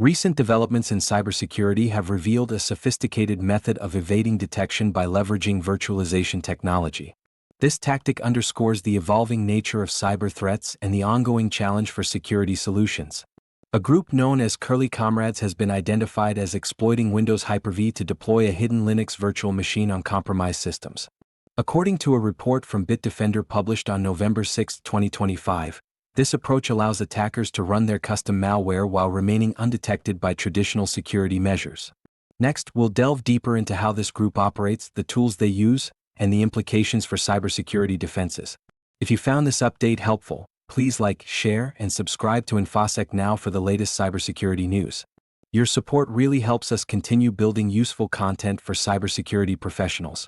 Recent developments in cybersecurity have revealed a sophisticated method of evading detection by leveraging virtualization technology. This tactic underscores the evolving nature of cyber threats and the ongoing challenge for security solutions. A group known as Curly COMrades has been identified as exploiting Windows Hyper-V to deploy a hidden Linux virtual machine on compromised systems. According to a report from Bitdefender published on November 6, 2025, this approach allows attackers to run their custom malware while remaining undetected by traditional security measures. Next, we'll delve deeper into how this group operates, the tools they use, and the implications for cybersecurity defenses. If you found this update helpful, please like, share, and subscribe to InfoSec Now for the latest cybersecurity news. Your support really helps us continue building useful content for cybersecurity professionals.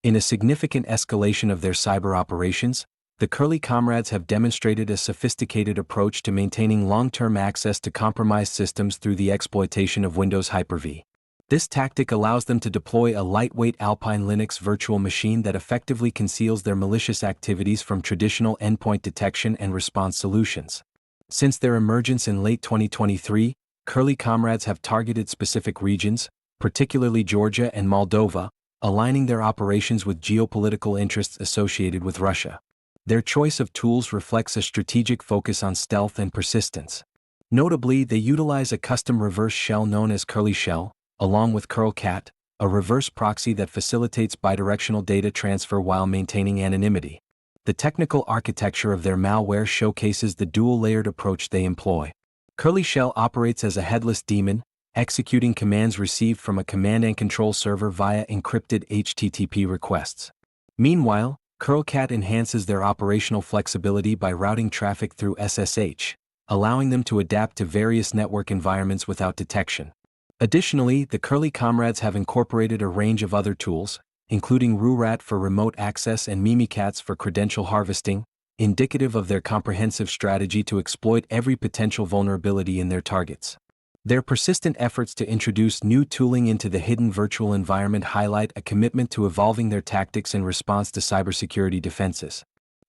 In a significant escalation of their cyber operations, the Curly COMrades have demonstrated a sophisticated approach to maintaining long-term access to compromised systems through the exploitation of Windows Hyper-V. This tactic allows them to deploy a lightweight Alpine Linux virtual machine that effectively conceals their malicious activities from traditional endpoint detection and response solutions. Since their emergence in late 2023, Curly COMrades have targeted specific regions, particularly Georgia and Moldova, aligning their operations with geopolitical interests associated with Russia. Their choice of tools reflects a strategic focus on stealth and persistence. Notably, they utilize a custom reverse shell known as CurlyShell, along with CurlCat, a reverse proxy that facilitates bidirectional data transfer while maintaining anonymity. The technical architecture of their malware showcases the dual-layered approach they employ. CurlyShell operates as a headless daemon, executing commands received from a command and control server via encrypted HTTP requests. Meanwhile, CurlCat enhances their operational flexibility by routing traffic through SSH, allowing them to adapt to various network environments without detection. Additionally, the Curly COMrades have incorporated a range of other tools, including RuRat for remote access and Mimikatz for credential harvesting, indicative of their comprehensive strategy to exploit every potential vulnerability in their targets. Their persistent efforts to introduce new tooling into the hidden virtual environment highlight a commitment to evolving their tactics in response to cybersecurity defenses.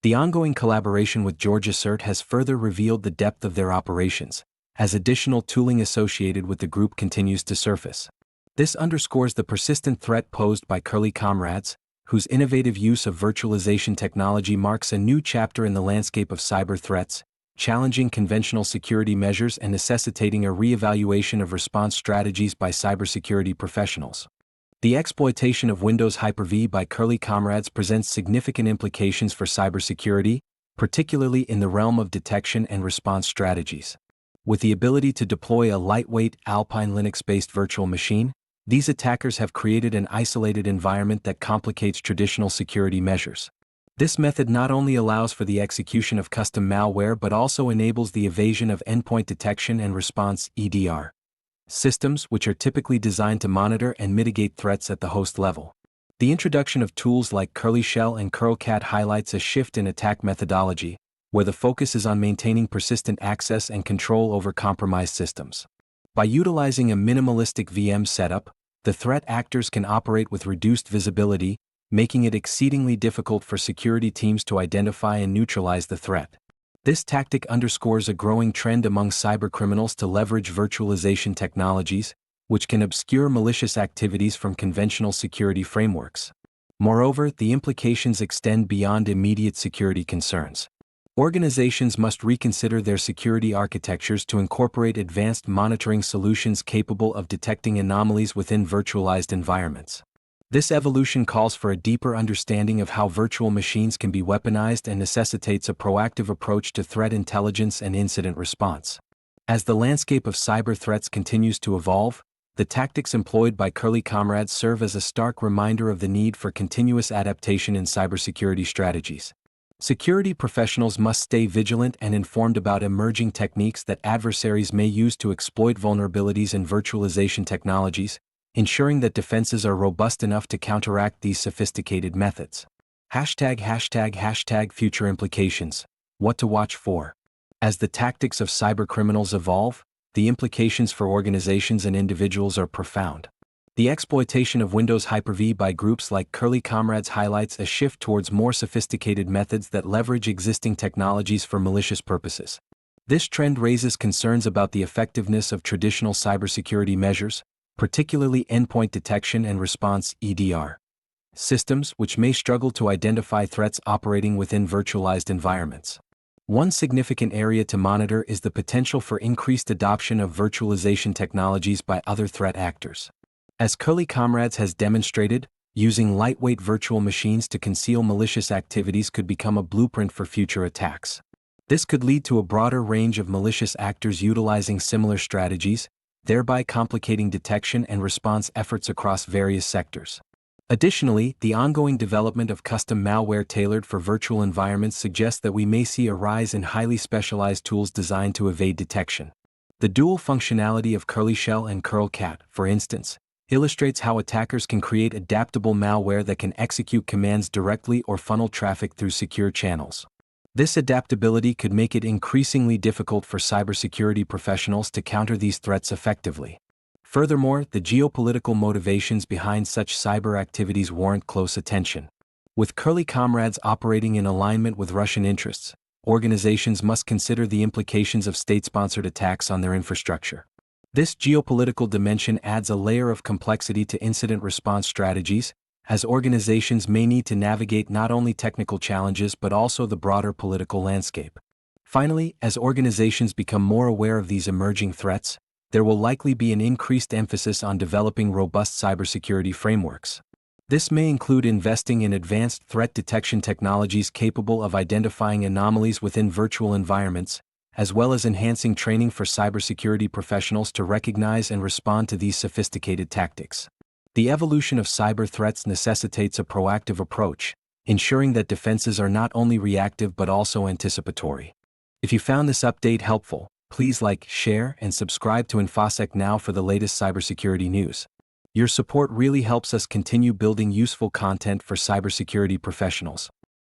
The ongoing collaboration with GeorgiaCert has further revealed the depth of their operations, as additional tooling associated with the group continues to surface. This underscores the persistent threat posed by Curly COMrades, whose innovative use of virtualization technology marks a new chapter in the landscape of cyber threats, challenging conventional security measures and necessitating a re-evaluation of response strategies by cybersecurity professionals. The exploitation of Windows Hyper-V by Curly COMrades presents significant implications for cybersecurity, particularly in the realm of detection and response strategies. With the ability to deploy a lightweight Alpine Linux-based virtual machine, these attackers have created an isolated environment that complicates traditional security measures. This method not only allows for the execution of custom malware but also enables the evasion of endpoint detection and response (EDR) systems, which are typically designed to monitor and mitigate threats at the host level. The introduction of tools like CurlyShell and CurlCat highlights a shift in attack methodology, where the focus is on maintaining persistent access and control over compromised systems. By utilizing a minimalistic VM setup, the threat actors can operate with reduced visibility, making it exceedingly difficult for security teams to identify and neutralize the threat. This tactic underscores a growing trend among cybercriminals to leverage virtualization technologies, which can obscure malicious activities from conventional security frameworks. Moreover, the implications extend beyond immediate security concerns. Organizations must reconsider their security architectures to incorporate advanced monitoring solutions capable of detecting anomalies within virtualized environments. This evolution calls for a deeper understanding of how virtual machines can be weaponized and necessitates a proactive approach to threat intelligence and incident response. As the landscape of cyber threats continues to evolve, the tactics employed by Curly COMrades serve as a stark reminder of the need for continuous adaptation in cybersecurity strategies. Security professionals must stay vigilant and informed about emerging techniques that adversaries may use to exploit vulnerabilities in virtualization technologies, ensuring that defenses are robust enough to counteract these sophisticated methods. #### Future implications. What to watch for. As the tactics of cybercriminals evolve, the implications for organizations and individuals are profound. The exploitation of Windows Hyper-V by groups like Curly COMrades highlights a shift towards more sophisticated methods that leverage existing technologies for malicious purposes. This trend raises concerns about the effectiveness of traditional cybersecurity measures, particularly endpoint detection and response (EDR) systems, which may struggle to identify threats operating within virtualized environments. One significant area to monitor is the potential for increased adoption of virtualization technologies by other threat actors. As Curly COMrades has demonstrated, using lightweight virtual machines to conceal malicious activities could become a blueprint for future attacks. This could lead to a broader range of malicious actors utilizing similar strategies, thereby complicating detection and response efforts across various sectors. Additionally, the ongoing development of custom malware tailored for virtual environments suggests that we may see a rise in highly specialized tools designed to evade detection. The dual functionality of CurlyShell and CurlCat, for instance, illustrates how attackers can create adaptable malware that can execute commands directly or funnel traffic through secure channels. This adaptability could make it increasingly difficult for cybersecurity professionals to counter these threats effectively. Furthermore, the geopolitical motivations behind such cyber activities warrant close attention. With Curly COMrades operating in alignment with Russian interests, organizations must consider the implications of state-sponsored attacks on their infrastructure. This geopolitical dimension adds a layer of complexity to incident response strategies, as organizations may need to navigate not only technical challenges but also the broader political landscape. Finally, as organizations become more aware of these emerging threats, there will likely be an increased emphasis on developing robust cybersecurity frameworks. This may include investing in advanced threat detection technologies capable of identifying anomalies within virtual environments, as well as enhancing training for cybersecurity professionals to recognize and respond to these sophisticated tactics. The evolution of cyber threats necessitates a proactive approach, ensuring that defenses are not only reactive but also anticipatory. If you found this update helpful, please like, share, and subscribe to InfoSec Now for the latest cybersecurity news. Your support really helps us continue building useful content for cybersecurity professionals.